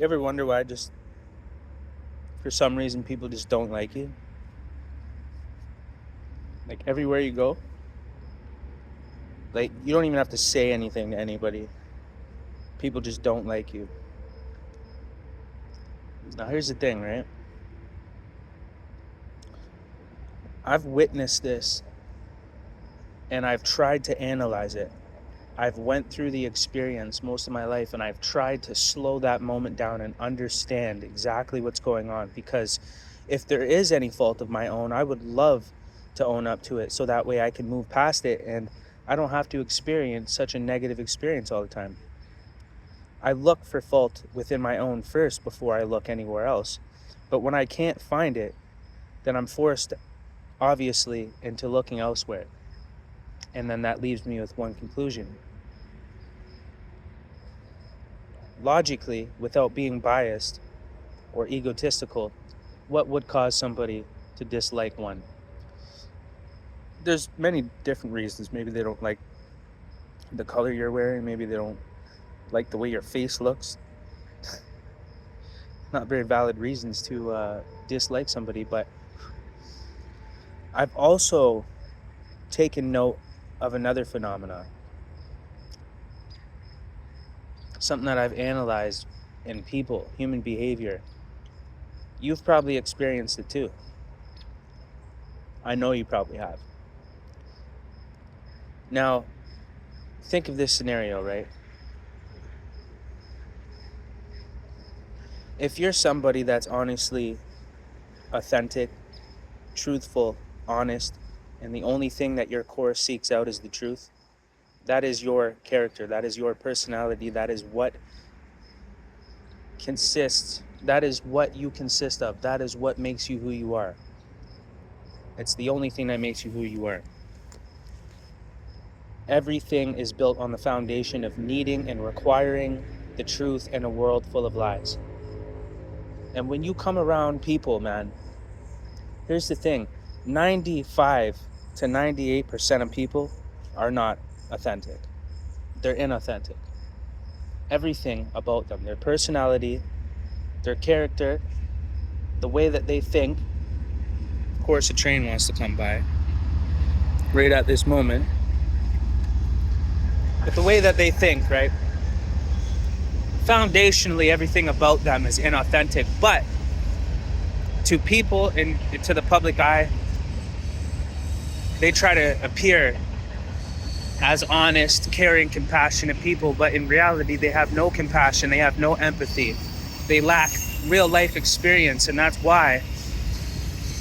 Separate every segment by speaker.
Speaker 1: You ever wonder why for some reason, people just don't like you? Like, everywhere you go, like, you don't even have to say anything to anybody. People just don't like you. Now, here's the thing, right? I've witnessed this, and I've tried to analyze it. I've went through the experience most of my life, and I've tried to slow that moment down and understand exactly what's going on, because if there is any fault of my own, I would love to own up to it so that way I can move past it and I don't have to experience such a negative experience all the time. I look for fault within my own first before I look anywhere else. But when I can't find it, then I'm forced, obviously, into looking elsewhere. And then that leaves me with one conclusion. Logically, without being biased or egotistical, what would cause somebody to dislike one? There's many different reasons. Maybe they don't like the color you're wearing. Maybe they don't like the way your face looks. Not very valid reasons to dislike somebody, but I've also taken note of another phenomena, something that I've analyzed in people, human behavior. You've probably experienced it too. I know you probably have. Now, think of this scenario, right? If you're somebody that's honestly authentic, truthful, honest, and the only thing that your core seeks out is the truth, that is your character, that is your personality, that is what you consist of, that is what makes you who you are. It's the only thing that makes you who you are. Everything is built on the foundation of needing and requiring the truth in a world full of lies. And when you come around people, man, here's the thing. 95 to 98% of people are not authentic. They're inauthentic. Everything about them, their personality, their character, the way that they think. Of course, a train wants to come by right at this moment. But the way that they think, right? Foundationally, everything about them is inauthentic. But to people and to the public eye, they try to appear as honest, caring, compassionate people. But in reality, they have no compassion. They have no empathy. They lack real life experience. And that's why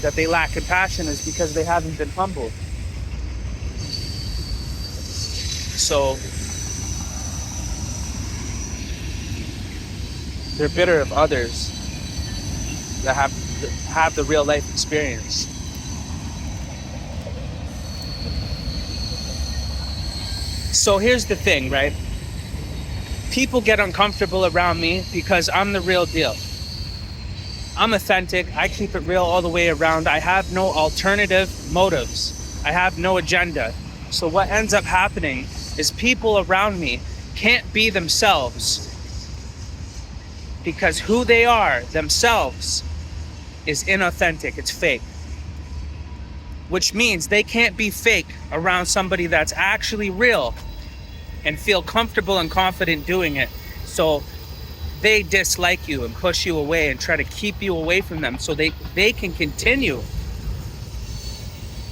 Speaker 1: that they lack compassion, is because they haven't been humbled. So they're bitter of others that have the real life experience. So here's the thing, right? People get uncomfortable around me because I'm the real deal. I'm authentic. I keep it real all the way around. I have no alternative motives. I have no agenda. So what ends up happening is people around me can't be themselves because who they are themselves is inauthentic. It's fake. Which means they can't be fake around somebody that's actually real and feel comfortable and confident doing it. So they dislike you and push you away and try to keep you away from them so they can continue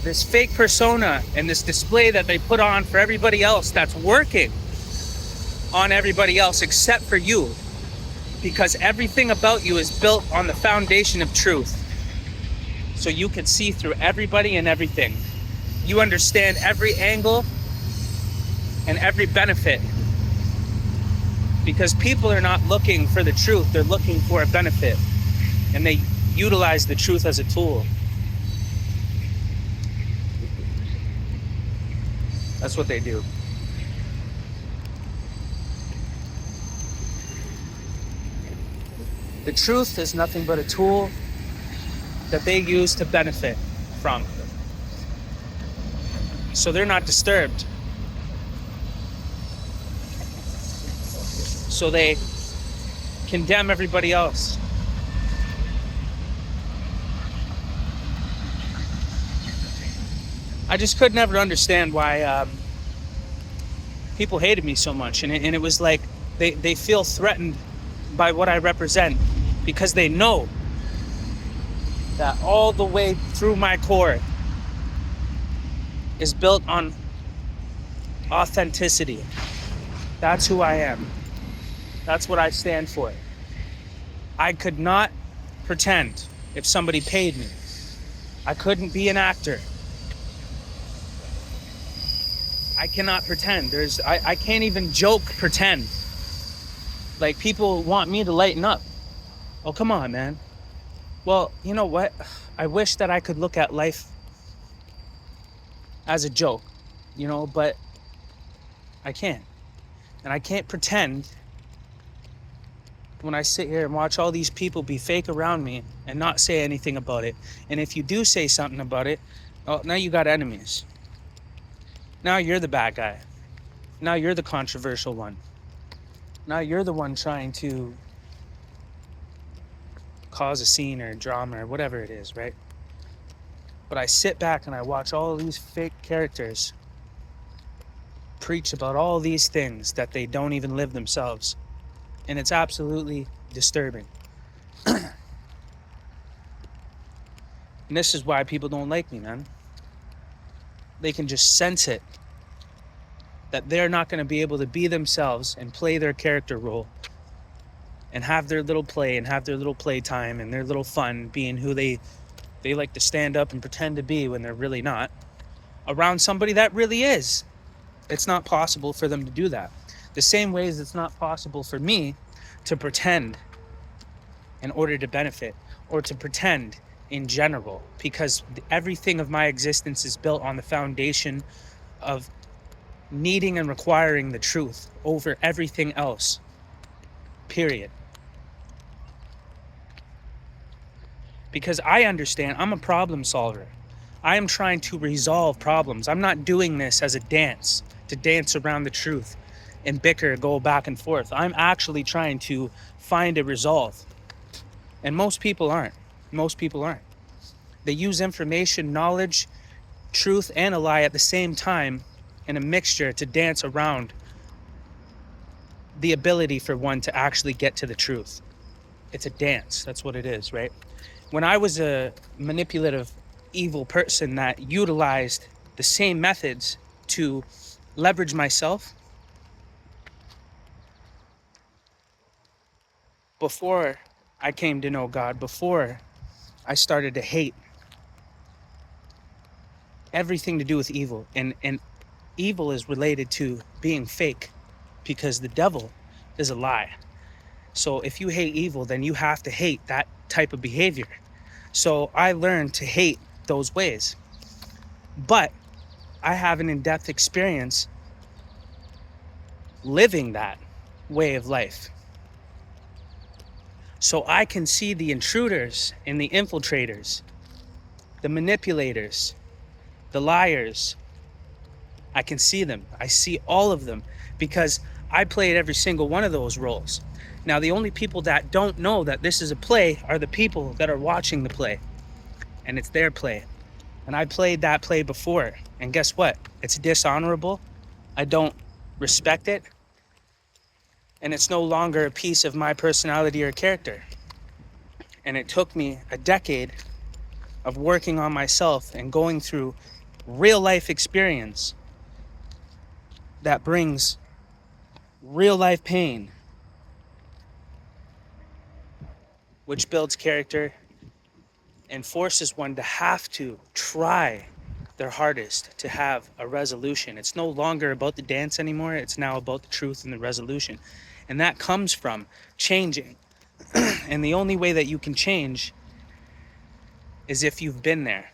Speaker 1: this fake persona and this display that they put on for everybody else that's working on everybody else except for you, because everything about you is built on the foundation of truth. So you can see through everybody and everything. You understand every angle and every benefit, because people are not looking for the truth, they're looking for a benefit, and they utilize the truth as a tool. That's what they do. The truth is nothing but a tool that they use to benefit from. So they're not disturbed. So they condemn everybody else. I just could never understand why people hated me so much. And it was like they feel threatened by what I represent because they know that all the way through my core is built on authenticity. That's who I am. That's what I stand for. I could not pretend if somebody paid me. I couldn't be an actor. I cannot pretend. I can't even joke pretend. Like, people want me to lighten up. Oh, come on, man. Well, you know what? I wish that I could look at life as a joke, but I can't. And I can't pretend when I sit here and watch all these people be fake around me and not say anything about it. And if you do say something about it, oh, now you got enemies. Now you're the bad guy. Now you're the controversial one. Now you're the one trying to cause a scene or drama or whatever it is, right? But I sit back and I watch all these fake characters preach about all these things that they don't even live themselves. And it's absolutely disturbing. And this is why people don't like me, man. They can just sense it, that they're not going to be able to be themselves and play their character role and have their little play and have their little playtime and their little fun being who they like to stand up and pretend to be when they're really not, around somebody that really is. It's not possible for them to do that. The same way as it's not possible for me to pretend in order to benefit, or to pretend in general, because everything of my existence is built on the foundation of needing and requiring the truth over everything else, period. Because I understand I'm a problem solver. I am trying to resolve problems. I'm not doing this as a dance, to dance around the truth and bicker, go back and forth. I'm actually trying to find a resolve. And most people aren't. They use information, knowledge, truth, and a lie at the same time in a mixture to dance around the ability for one to actually get to the truth. It's a dance. That's what it is, right? When I was a manipulative, evil person that utilized the same methods to leverage myself, before I came to know God, before I started to hate everything to do with evil, and evil is related to being fake, because the devil is a lie. So if you hate evil, then you have to hate that type of behavior. So I learned to hate those ways. But I have an in-depth experience living that way of life. So I can see the intruders and the infiltrators, the manipulators, the liars. I can see them. I see all of them because I played every single one of those roles. Now, the only people that don't know that this is a play are the people that are watching the play. And it's their play. And I played that play before. And guess what? It's dishonorable. I don't respect it. And it's no longer a piece of my personality or character. And it took me a decade of working on myself and going through real life experience that brings real life pain, which builds character and forces one to have to try their hardest to have a resolution. It's no longer about the dance anymore. It's now about the truth and the resolution. And that comes from changing. And the only way that you can change is if you've been there.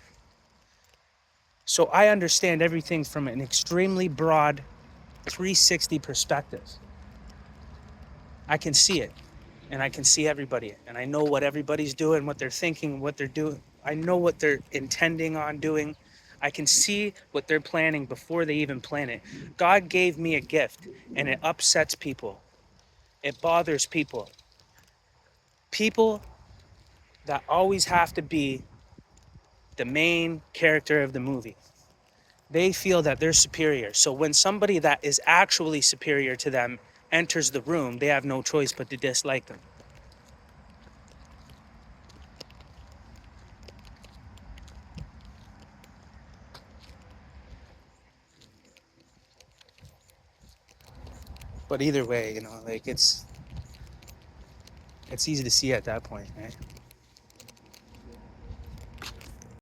Speaker 1: So I understand everything from an extremely broad 360 perspective. I can see it, and I can see everybody, and I know what everybody's doing, what they're thinking, what they're doing. I know what they're intending on doing. I can see what they're planning before they even plan it. God gave me a gift, and it upsets people. It bothers people people that always have to be the main character of the movie. They feel that they're superior. So when somebody that is actually superior to them enters the room, they have no choice but to dislike them. But either way, like it's easy to see at that point, right?